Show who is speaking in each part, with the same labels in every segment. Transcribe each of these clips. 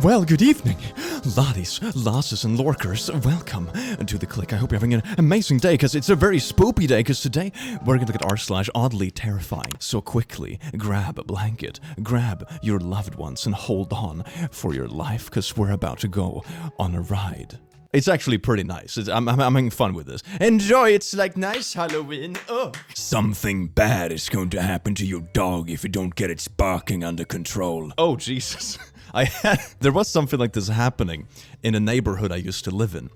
Speaker 1: Well, good evening, laddies, lasses, and lorkers. Welcome to The Click. I hope you're having an amazing day, because it's a very spoopy day, because today we're going to look at r/OddlyTerrifying. So quickly, grab a blanket, grab your loved ones, and hold on for your life, because we're about to go on a ride. It's actually pretty nice. I'm having fun with this. Enjoy, it's like nice Halloween. Oh. Something bad is going to happen to your dog if you don't get its barking under control. Oh, Jesus. There was something like this happening in a neighborhood I used to live in.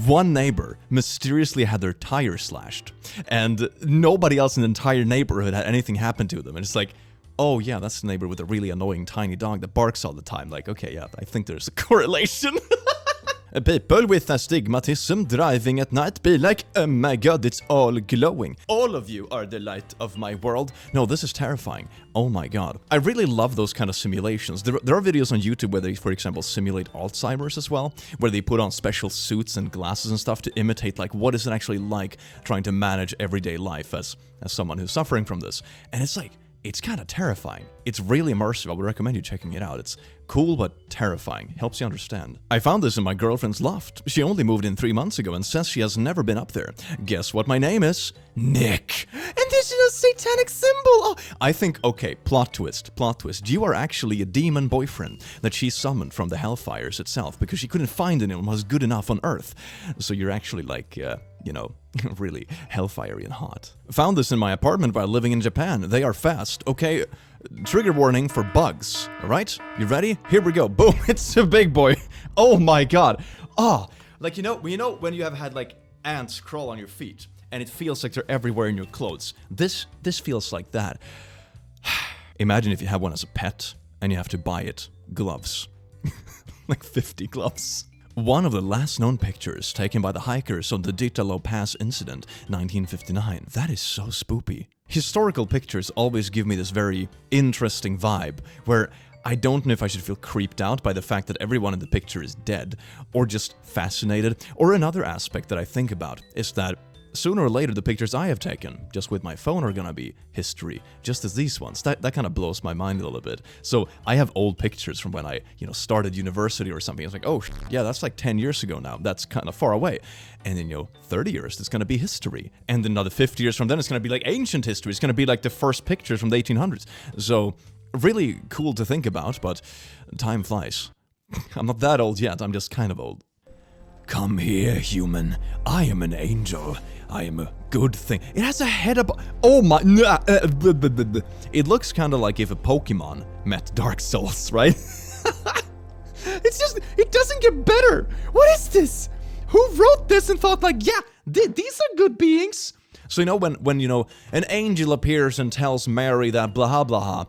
Speaker 1: One neighbor mysteriously had their tire slashed, and nobody else in the entire neighborhood had anything happen to them. And it's like, oh yeah, that's the neighbor with a really annoying tiny dog that barks all the time. Like, okay, yeah, I think there's a correlation. People with astigmatism driving at night be like, oh my god, it's all glowing. All of you are the light of my world. No, this is terrifying. Oh my god. I really love those kind of simulations. There are videos on YouTube where they, for example, simulate Alzheimer's as well, where they put on special suits and glasses and stuff to imitate, like, what is it actually like trying to manage everyday life as someone who's suffering from this. And it's like, it's kind of terrifying. It's really immersive. I would recommend you checking it out. It's cool but terrifying. Helps you understand. I found this in my girlfriend's loft. She only moved in 3 months ago and says she has never been up there. Guess what my name is? Nick. And this is a satanic symbol. Oh, I think, okay, plot twist. You are actually a demon boyfriend that she summoned from the hellfires itself because she couldn't find anyone who was good enough on Earth. So you're actually like, you know, really hellfiery and hot. Found this in my apartment while living in Japan. They are fast, okay? Trigger warning for bugs, alright? You ready? Here we go. Boom, it's a big boy. Oh my god. Oh, like, you know when you have had like ants crawl on your feet and it feels like they're everywhere in your clothes. This feels like that. Imagine if you have one as a pet and you have to buy it gloves. Like 50 gloves. One of the last known pictures taken by the hikers on the Ditalo Pass incident, 1959. That is so spoopy. Historical pictures always give me this very interesting vibe, where I don't know if I should feel creeped out by the fact that everyone in the picture is dead, or just fascinated. Or another aspect that I think about is that sooner or later, the pictures I have taken, just with my phone, are gonna be history, just as these ones. That kind of blows my mind a little bit. So I have old pictures from when I, started university or something. It's like, oh, yeah, that's like 10 years ago now. That's kind of far away. And then, 30 years, it's gonna be history. And then another 50 years from then, it's gonna be like ancient history. It's gonna be like the first pictures from the 1800s. So really cool to think about, but time flies. I'm not that old yet, I'm just kind of old. Come here, human. I am an angel. I am a good thing. It has a head up. Oh my. It looks kind of like if a Pokemon met Dark Souls, right? It's just, it doesn't get better. What is this? Who wrote this and thought like, yeah, these are good beings? So when an angel appears and tells Mary that blah blah,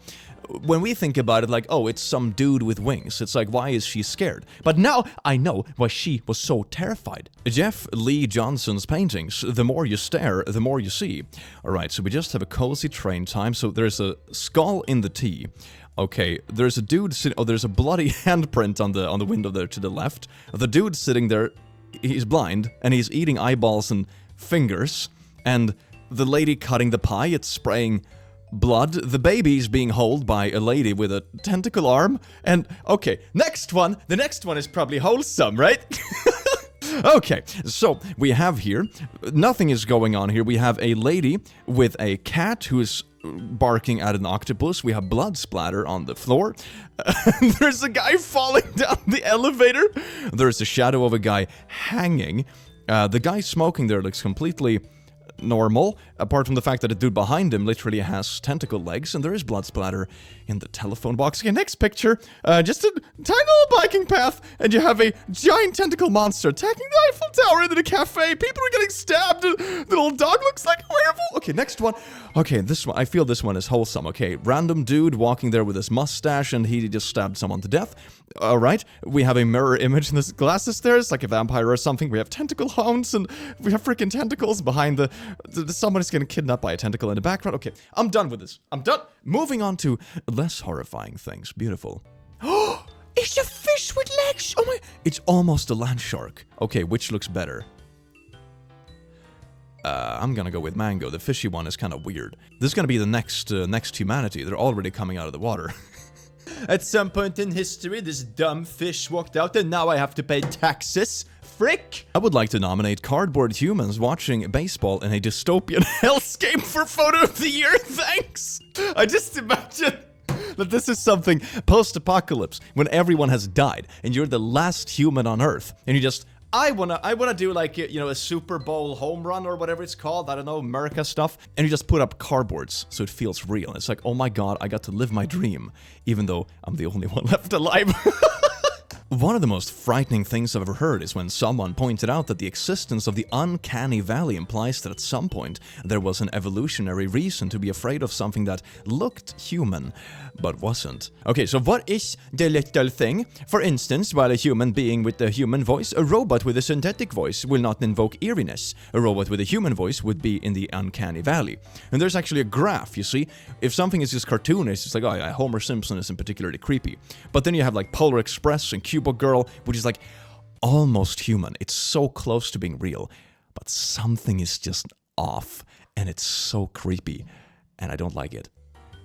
Speaker 1: when we think about it like, oh, it's some dude with wings, it's like, why is she scared? But now I know why she was so terrified. Jeff Lee Johnson's paintings, the more you stare, the more you see. Alright, so we just have a cozy train time, so there's a skull in the T. Okay, there's a dude sitting, there's a bloody handprint on the window there to the left. The dude sitting there, he's blind, and he's eating eyeballs and fingers, and the lady cutting the pie, it's spraying blood. The baby's being held by a lady with a tentacle arm. And, okay, next one. The next one is probably wholesome, right? Okay, so we have here, nothing is going on here. We have a lady with a cat who's barking at an octopus. We have blood splatter on the floor. There's a guy falling down the elevator. There's a shadow of a guy hanging. The guy smoking there looks completely normal, apart from the fact that the dude behind him literally has tentacle legs, and there is blood splatter in the telephone box. Okay, next picture, just a tiny little biking path, and you have a giant tentacle monster attacking the Eiffel Tower into the cafe. People are getting stabbed. The little dog looks like a werewolf. Okay, next one. Okay, this one, I feel this one is wholesome. Okay, random dude walking there with his mustache, and he just stabbed someone to death. Alright, we have a mirror image in this glasses there. It's like a vampire or something. We have tentacle hounds, and we have freaking tentacles behind someone is getting kidnapped by a tentacle in the background. Okay, I'm done with this. I'm done. Moving on to less horrifying things. Beautiful. Oh, it's a fish with legs. Oh my. It's almost a land shark. Okay, which looks better? I'm gonna go with mango. The fishy one is kind of weird. This is gonna be the next humanity. They're already coming out of the water. At some point in history, this dumb fish walked out and now I have to pay taxes. Frick! I would like to nominate cardboard humans watching baseball in a dystopian hellscape for photo of the year, thanks! I just imagine that this is something post-apocalypse, when everyone has died, and you're the last human on Earth, and you just, I wanna do like, you know, a Super Bowl home run or whatever it's called, I don't know, America stuff, and you just put up cardboards so it feels real. It's like, oh my god, I got to live my dream, even though I'm the only one left alive. One of the most frightening things I've ever heard is when someone pointed out that the existence of the uncanny valley implies that at some point there was an evolutionary reason to be afraid of something that looked human, but wasn't. Okay, so what is the little thing? For instance, while a human being with a human voice, a robot with a synthetic voice will not invoke eeriness. A robot with a human voice would be in the uncanny valley. And there's actually a graph, you see? If something is just cartoonish, it's like, oh yeah, Homer Simpson isn't particularly creepy. But then you have like Polar Express and Cubo Girl, which is like almost human. It's so close to being real, but something is just off, and it's so creepy, and I don't like it.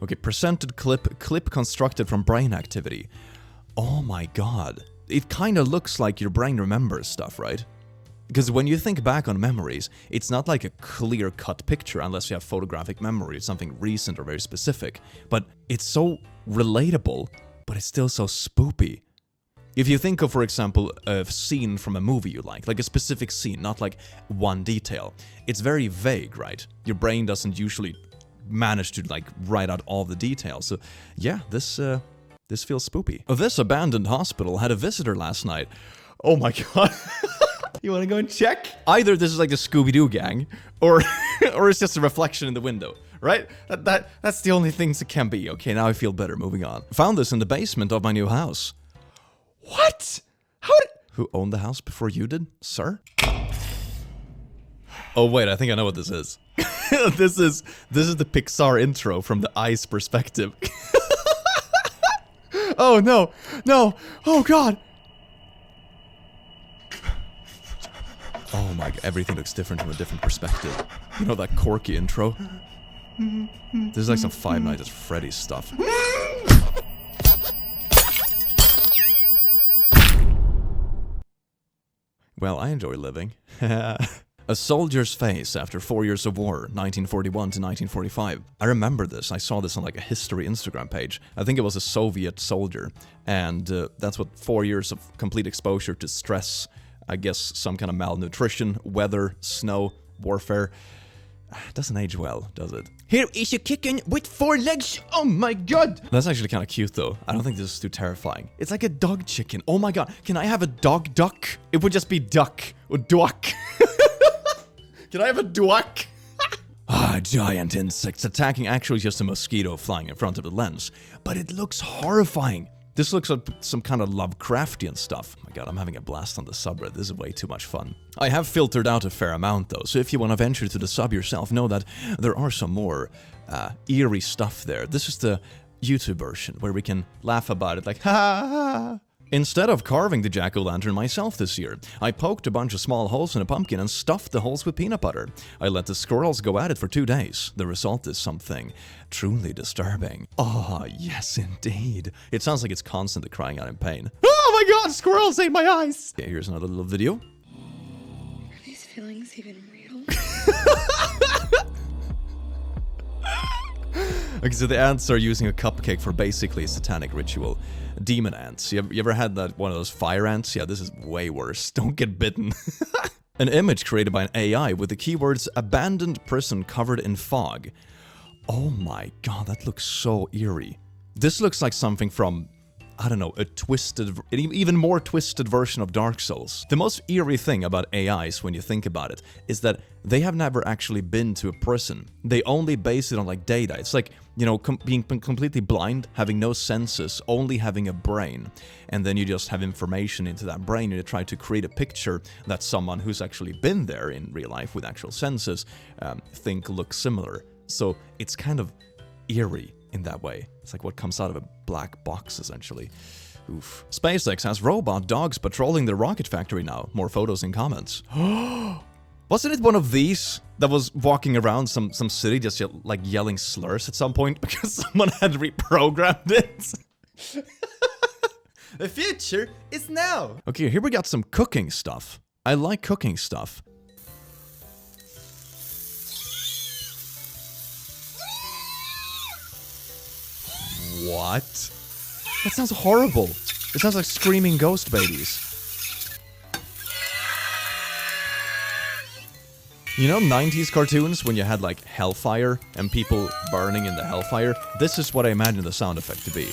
Speaker 1: Okay, presented clip constructed from brain activity. Oh my god. It kind of looks like your brain remembers stuff, right? Because when you think back on memories, it's not like a clear-cut picture unless you have photographic memory, it's something recent or very specific. But it's so relatable, but it's still so spoopy. If you think of, for example, a scene from a movie you like a specific scene, not like one detail, it's very vague, right? Your brain doesn't usually manage to like write out all the details. So yeah, this feels spoopy. This abandoned hospital had a visitor last night. Oh my god. You wanna go and check? Either this is like the Scooby-Doo gang, or it's just a reflection in the window, right? That's the only things it can be. Okay, now I feel better, moving on. Found this in the basement of my new house. What? Who owned the house before you did, sir? Oh wait, I think I know what this is. This is the Pixar intro from the Eyes perspective. Oh no, no, oh god. Oh my god, everything looks different from a different perspective. You know that quirky intro? This is like some Five Nights at Freddy's stuff. Well, I enjoy living. A soldier's face after 4 years of war, 1941 to 1945. I remember this. I saw this on like a history Instagram page. I think it was a Soviet soldier. And that's what 4 years of complete exposure to stress, I guess some kind of malnutrition, weather, snow, warfare. Doesn't age well, does it? Here is a chicken with 4 legs. Oh my god! That's actually kind of cute though. I don't think this is too terrifying. It's like a dog chicken. Oh my god. Can I have a dog duck? It would just be duck or duck. Can I have a duck? Giant insects attacking actually just a mosquito flying in front of the lens. But it looks horrifying. This looks like some kind of Lovecraftian stuff. Oh my god, I'm having a blast on the subreddit. This is way too much fun. I have filtered out a fair amount though, so if you want to venture to the sub yourself, know that there are some more eerie stuff there. This is the YouTube version, where we can laugh about it like, ha ha ha. Instead of carving the jack-o'-lantern myself this year, I poked a bunch of small holes in a pumpkin and stuffed the holes with peanut butter. I let the squirrels go at it for 2 days. The result is something truly disturbing. Oh, yes indeed. It sounds like it's constantly crying out in pain. Oh my god, squirrels ate my eyes! Okay, here's another little video.
Speaker 2: Are these feelings even real?
Speaker 1: Okay, so the ants are using a cupcake for basically a satanic ritual. Demon ants. You ever had that one of those fire ants? Yeah, this is way worse. Don't get bitten. An image created by an AI with the keywords abandoned prison covered in fog. Oh my god, that looks so eerie. This looks like something from, I don't know, an even more twisted version of Dark Souls. The most eerie thing about AIs, when you think about it, is that they have never actually been to a prison. They only base it on like data. It's like, you know, being completely blind, having no senses, only having a brain. And then you just have information into that brain and you try to create a picture that someone who's actually been there in real life with actual senses think looks similar. So it's kind of eerie in that way. It's like what comes out of a black box, essentially. Oof. SpaceX has robot dogs patrolling the rocket factory now. More photos and comments. Wasn't it one of these that was walking around some city just like yelling slurs at some point because someone had reprogrammed it?
Speaker 3: The future is now.
Speaker 1: Okay, here we got some cooking stuff. I like cooking stuff. What? That sounds horrible. It sounds like screaming ghost babies. You know 90s cartoons when you had like hellfire and people burning in the hellfire? This is what I imagine the sound effect to be.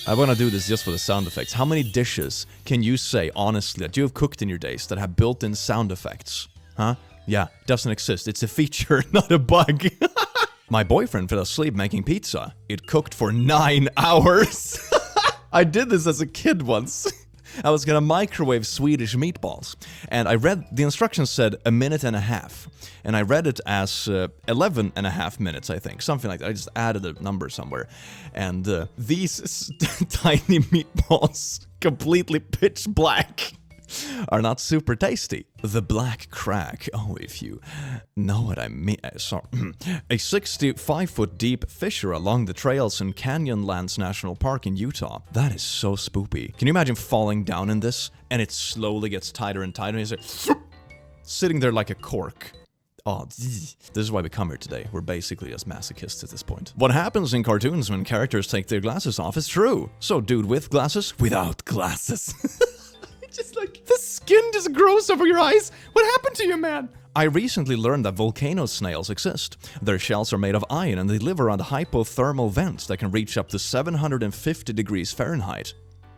Speaker 1: I want to do this just for the sound effects. How many dishes can you say, honestly, that you have cooked in your days that have built-in sound effects? Huh? Yeah, doesn't exist. It's a feature, not a bug. My boyfriend fell asleep making pizza. It cooked for 9 hours. I did this as a kid once. I was gonna microwave Swedish meatballs, and I read, the instructions said 1.5 minutes, and I read it as 11.5 minutes, I think, something like that. I just added a number somewhere, and these tiny meatballs, completely pitch black, are not super tasty. The Black Crack, oh, if you know what I mean, sorry. A 65-foot deep fissure along the trails in Canyonlands National Park in Utah. That is so spoopy. Can you imagine falling down in this, and it slowly gets tighter and tighter, and it's like, sitting there like a cork. Oh, this is why we come here today. We're basically just masochists at this point. What happens in cartoons when characters take their glasses off is true. So dude with glasses, without glasses. Just like, the skin just grows over your eyes. What happened to you, man? I recently learned that volcano snails exist. Their shells are made of iron and they live around hypothermal vents that can reach up to 750 degrees Fahrenheit.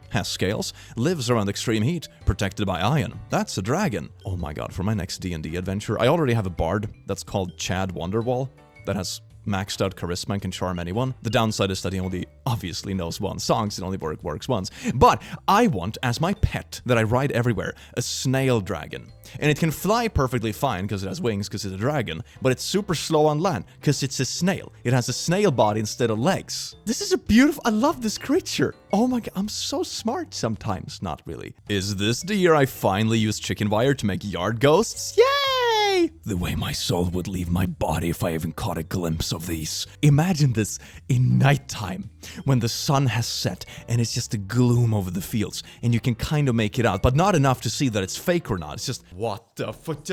Speaker 1: Has scales, lives around extreme heat, protected by iron. That's a dragon. Oh my god, for my next D&D adventure, I already have a bard that's called Chad Wonderwall that has maxed out charisma and can charm anyone. The downside is that he only obviously knows one song, so it only works once. But I want, as my pet that I ride everywhere, a snail dragon. And it can fly perfectly fine because it has wings because it's a dragon, but it's super slow on land because it's a snail. It has a snail body instead of legs. This is a beautiful, I love this creature. Oh my god, I'm so smart sometimes. Not really. Is this the year I finally used chicken wire to make yard ghosts? Yay! The way my soul would leave my body if I even caught a glimpse of these. Imagine this in nighttime when the sun has set and it's just a gloom over the fields and you can kind of make it out, but not enough to see that it's fake or not. It's just, what the fuck?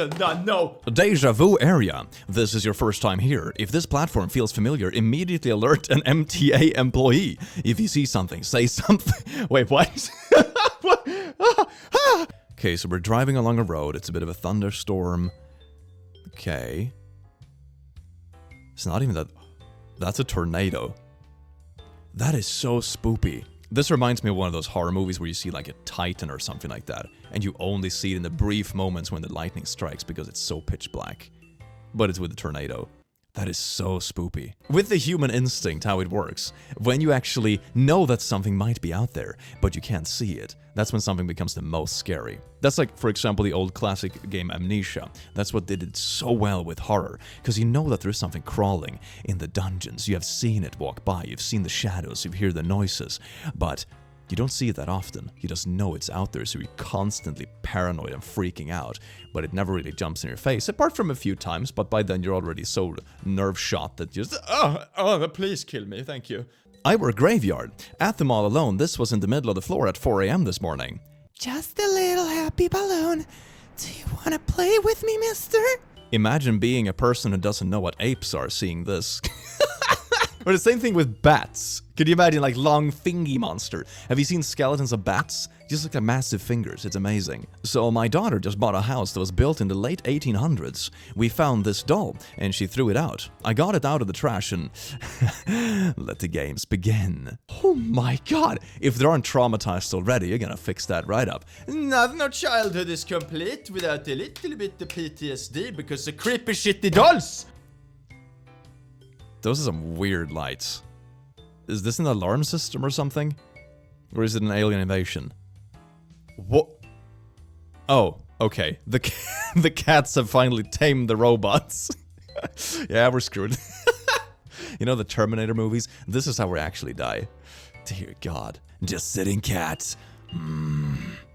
Speaker 1: No. Deja vu area. This is your first time here. If this platform feels familiar, immediately alert an MTA employee. If you see something, say something. Wait, what? What? Okay, so we're driving along a road. It's a bit of a thunderstorm. Okay. It's not even that. That's a tornado. That is so spoopy. This reminds me of one of those horror movies where you see like a titan or something like that, and you only see it in the brief moments when the lightning strikes because it's so pitch black. But it's with a tornado. That is so spoopy. With the human instinct, how it works, when you actually know that something might be out there, but you can't see it, that's when something becomes the most scary. That's like, for example, the old classic game Amnesia. That's what did it so well with horror, because you know that there is something crawling in the dungeons. You have seen it walk by, you've seen the shadows, you hear the noises, but you don't see it that often. You just know it's out there, so you're constantly paranoid and freaking out, but it never really jumps in your face, apart from a few times, but by then you're already so nerve shot that you just, oh, please kill me, thank you. I work graveyard. At the mall alone, this was in the middle of the floor at 4 a.m. this morning. Just a little happy balloon. Do you want to play with me, mister? Imagine being a person who doesn't know what apes are seeing this. Or the same thing with bats. Could you imagine like long fingy monster? Have you seen skeletons of bats? Just look at massive fingers, it's amazing. So my daughter just bought a house that was built in the late 1800s. We found this doll and she threw it out. I got it out of the trash and let the games begin. Oh my god, if they aren't traumatized already, you're gonna fix that right up.
Speaker 3: No childhood is complete without a little bit of PTSD because of creepy shitty dolls.
Speaker 1: Those are some weird lights. Is this an alarm system or something? Or is it an alien invasion? What? Oh, okay. The cats have finally tamed the robots. Yeah, we're screwed. You know the Terminator movies? This is how we actually die. Dear God. Just sitting cat.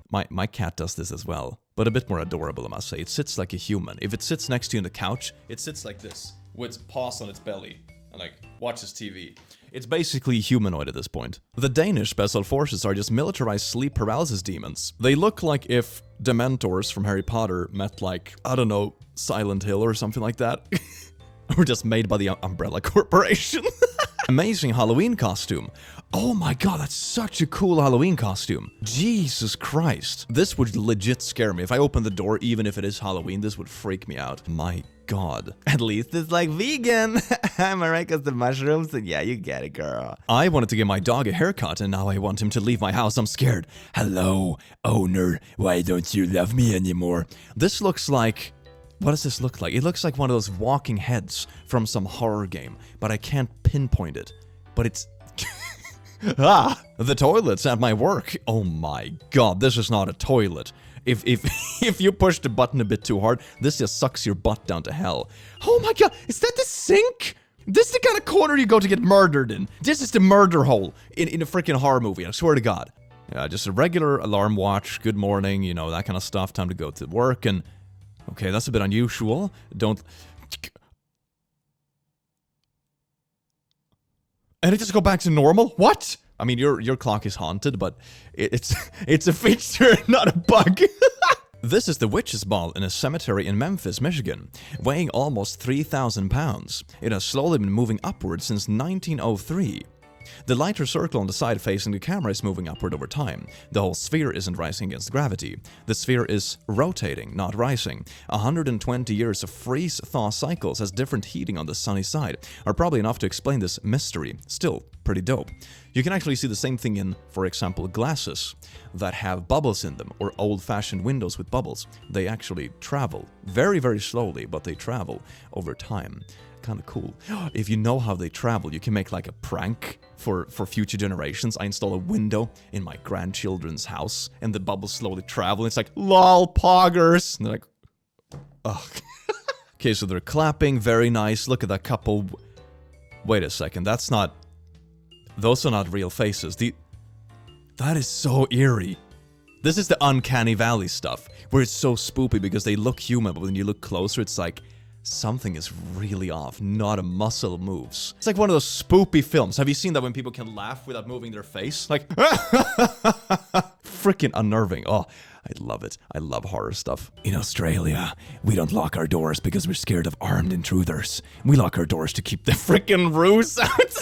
Speaker 1: My cat does this as well. But a bit more adorable, I must say. It sits like a human. If it sits next to you on the couch, it sits like this. With its paws on its belly. and like watches TV. It's basically humanoid at this point. The Danish Special Forces are just militarized sleep paralysis demons. They look like if Dementors from Harry Potter met like, I don't know, Silent Hill or something like that. Or just made by the Umbrella Corporation. Amazing Halloween costume. Oh my god, that's such a cool Halloween costume. Jesus Christ. This would legit scare me. If I opened the door, even if it is Halloween, this would freak me out. My god. At least it's like vegan. Am I right? Because the mushrooms? And yeah, you get it, girl. I wanted to give my dog a haircut, and now I want him to leave my house. I'm scared. Hello, owner. Why don't you love me anymore? This looks like... What does this look like? It looks like one of those walking heads from some horror game, but I can't pinpoint it. But it's... Ah! The toilets at my work. Oh my god, this is not a toilet. If you push the button a bit too hard, this just sucks your butt down to hell. Oh my god, is that the sink? This is the kind of corner you go to get murdered in. This is the murder hole in a freaking horror movie, I swear to god. Just a regular alarm watch, good morning, you know, that kind of stuff, time to go to work, and... Okay, that's a bit unusual. Don't... And it just go back to normal? What? I mean, your clock is haunted, but it's a feature, not a bug. This is the witch's ball in a cemetery in Memphis, Michigan, weighing almost 3,000 pounds. It has slowly been moving upward since 1903. The lighter circle on the side facing the camera is moving upward over time. The whole sphere isn't rising against gravity. The sphere is rotating, not rising. 120 years of freeze-thaw cycles as different heating on the sunny side are probably enough to explain this mystery. Still, pretty dope. You can actually see the same thing in, for example, glasses that have bubbles in them, or old-fashioned windows with bubbles. They actually travel very, very slowly, but they travel over time. Kind of cool. If you know how they travel, you can make like a prank for future generations. I install a window in my grandchildren's house, and the bubbles slowly travel. And it's like, lol, poggers. And they're like, ugh. Okay, so they're clapping. Very nice. Look at that couple. Wait a second. That's not... Those are not real faces. That is so eerie. This is the uncanny valley stuff, where it's so spoopy because they look human, but when you look closer, it's like... Something is really off, not a muscle moves. It's like one of those spoopy films. Have you seen that when people can laugh without moving their face? Like, freaking unnerving. Oh, I love it. I love horror stuff. In Australia, we don't lock our doors because we're scared of armed intruders. We lock our doors to keep the freaking roos out.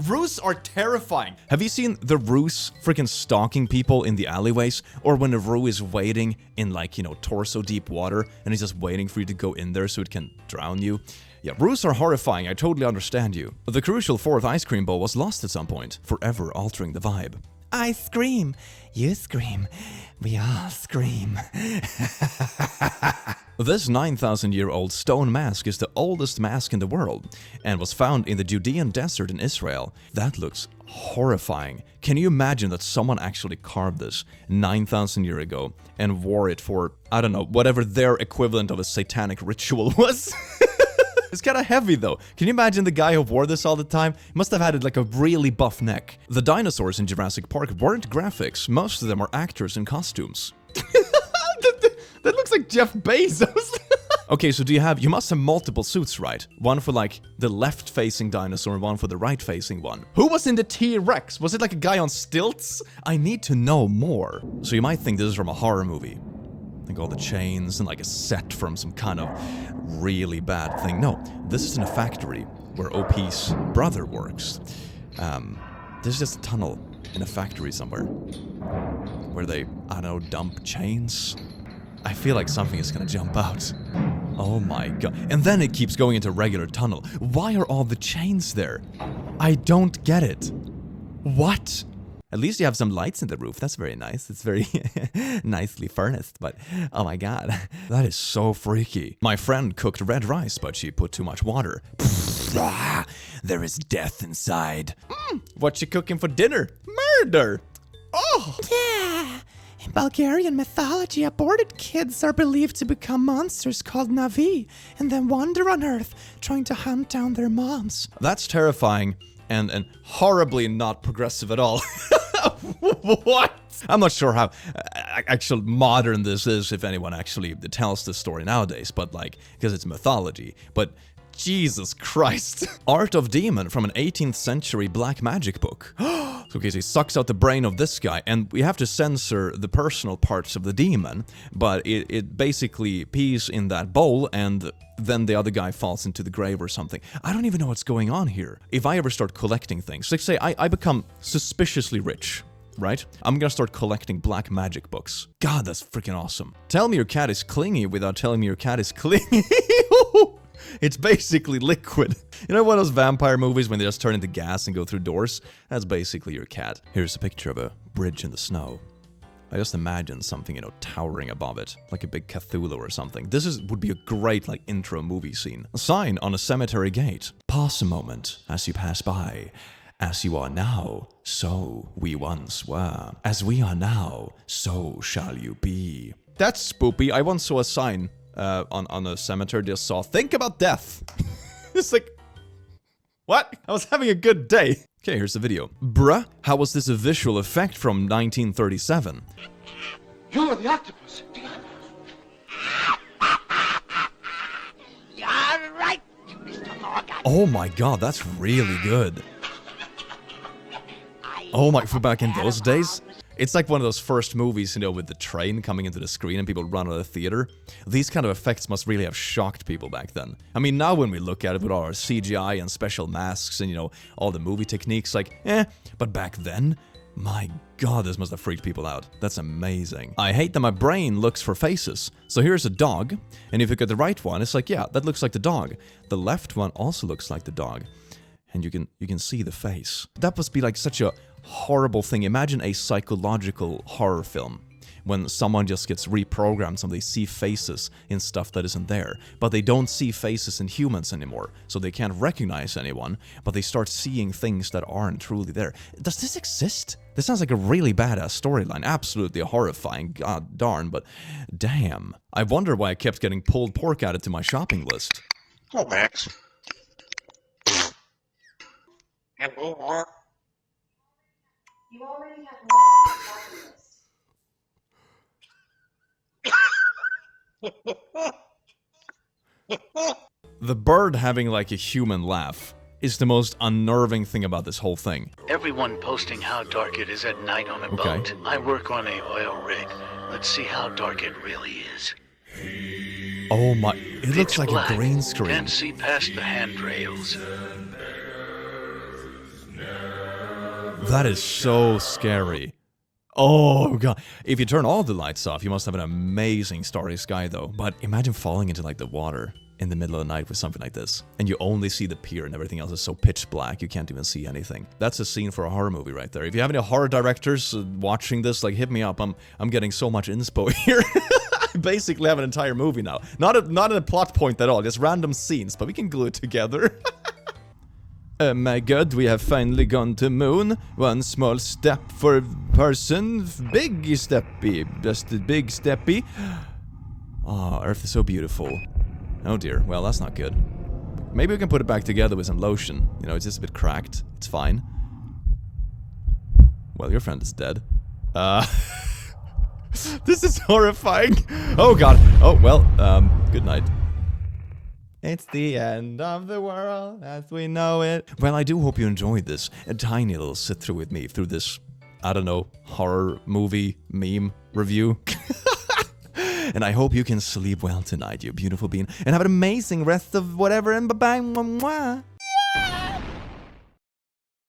Speaker 1: Roos are terrifying. Have you seen the roos freaking stalking people in the alleyways? Or when a roo is waiting in like, you know, torso deep water and he's just waiting for you to go in there so it can drown you? Yeah, roos are horrifying. I totally understand you. The crucial fourth ice cream bowl was lost at some point, forever altering the vibe. I scream. You scream. We all scream. This 9,000-year-old stone mask is the oldest mask in the world and was found in the Judean desert in Israel. That looks horrifying. Can you imagine that someone actually carved this 9,000 years ago and wore it for, I don't know, whatever their equivalent of a satanic ritual was? It's kind of heavy though. Can you imagine the guy who wore this all the time? Must have had like a really buff neck. The dinosaurs in Jurassic Park weren't graphics. Most of them are actors in costumes. That looks like Jeff Bezos. Okay, so you must have multiple suits, right? One for like the left-facing dinosaur and one for the right-facing one. Who was in the T-Rex? Was it like a guy on stilts? I need to know more. So you might think this is from a horror movie. Like all the chains and like a set from some kind of really bad thing. No, this is in a factory where OP's brother works. There's just a tunnel in a factory somewhere where they, I don't know, dump chains. I feel like something is gonna jump out. Oh my god. And then it keeps going into a regular tunnel. Why are all the chains there? I don't get it. What? At least you have some lights in the roof. That's very nice. It's very nicely furnished, but oh my god. That is so freaky. My friend cooked red rice, but she put too much water. There is death inside. What you cooking for dinner? Murder! Oh!
Speaker 4: Yeah! In Bulgarian mythology, aborted kids are believed to become monsters called Navi and then wander on Earth trying to hunt down their moms.
Speaker 1: That's terrifying and horribly not progressive at all. What? I'm not sure how actual modern this is, if anyone actually tells this story nowadays, but like, because it's mythology. But Jesus Christ. Art of Demon from an 18th century black magic book. Okay, so he sucks out the brain of this guy, and we have to censor the personal parts of the demon, but it basically pees in that bowl, and then the other guy falls into the grave or something. I don't even know what's going on here. If I ever start collecting things, like say I become suspiciously rich, right? I'm gonna start collecting black magic books. God, that's freaking awesome. Tell me your cat is clingy without telling me your cat is clingy. It's basically liquid. You know one of those vampire movies when they just turn into gas and go through doors? That's basically your cat. Here's a picture of a bridge in the snow. I just imagine something, you know, towering above it, like a big Cthulhu or something. This would be a great, like, intro movie scene. A sign on a cemetery gate. Pause a moment as you pass by. As you are now, so we once were. As we are now, so shall you be. That's spoopy. I once saw a sign on a cemetery, just saw, think about death. It's like, what? I was having a good day. Okay, here's the video. Bruh, how was this a visual effect from 1937?
Speaker 5: You're the octopus.
Speaker 6: You're right, Mr. Morgan.
Speaker 1: Oh my god, that's really good. Oh my, for back in those days? It's like one of those first movies, you know, with the train coming into the screen and people run out of the theater. These kind of effects must really have shocked people back then. I mean, now when we look at it with all our CGI and special masks and, you know, all the movie techniques, like, but back then, my god, this must have freaked people out. That's amazing. I hate that my brain looks for faces. So here's a dog, and if you get the right one, it's like, yeah, that looks like the dog. The left one also looks like the dog. And you can see the face. That must be like such a horrible thing. Imagine a psychological horror film when someone just gets reprogrammed, so they see faces in stuff that isn't there. But they don't see faces in humans anymore, so they can't recognize anyone, but they start seeing things that aren't truly there. Does this exist? This sounds like a really badass storyline. Absolutely horrifying, god darn, but damn. I wonder why I kept getting pulled pork added to my shopping list.
Speaker 5: Oh, Max.
Speaker 6: You already have more.
Speaker 1: The bird having like a human laugh is the most unnerving thing about this whole thing.
Speaker 7: Everyone posting how dark it is at night on a boat. I work on a oil rig. Let's see how dark it really is.
Speaker 1: Oh my, it looks like a green screen.
Speaker 7: Can't see past the handrails.
Speaker 1: That is so scary. Oh god. If you turn all the lights off, you must have an amazing starry sky though. But imagine falling into like the water in the middle of the night with something like this. And you only see the pier and everything else is so pitch black you can't even see anything. That's a scene for a horror movie right there. If you have any horror directors watching this, like hit me up. I'm getting so much inspo here. I basically have an entire movie now. Not a plot point at all, just random scenes, but we can glue it together. Oh my god, we have finally gone to moon. One small step for a person, big steppy, just a big steppy. Oh, Earth is so beautiful. Oh dear, well that's not good. Maybe we can put it back together with some lotion. You know, it's just a bit cracked. It's fine. Well, your friend is dead. This is horrifying. Oh god. Oh, well, good night. It's the end of the world as we know it. Well, I do hope you enjoyed this. A tiny little sit-through with me through this, I don't know, horror movie meme review. And I hope you can sleep well tonight, you beautiful being. And have an amazing rest of whatever, and bye-bye.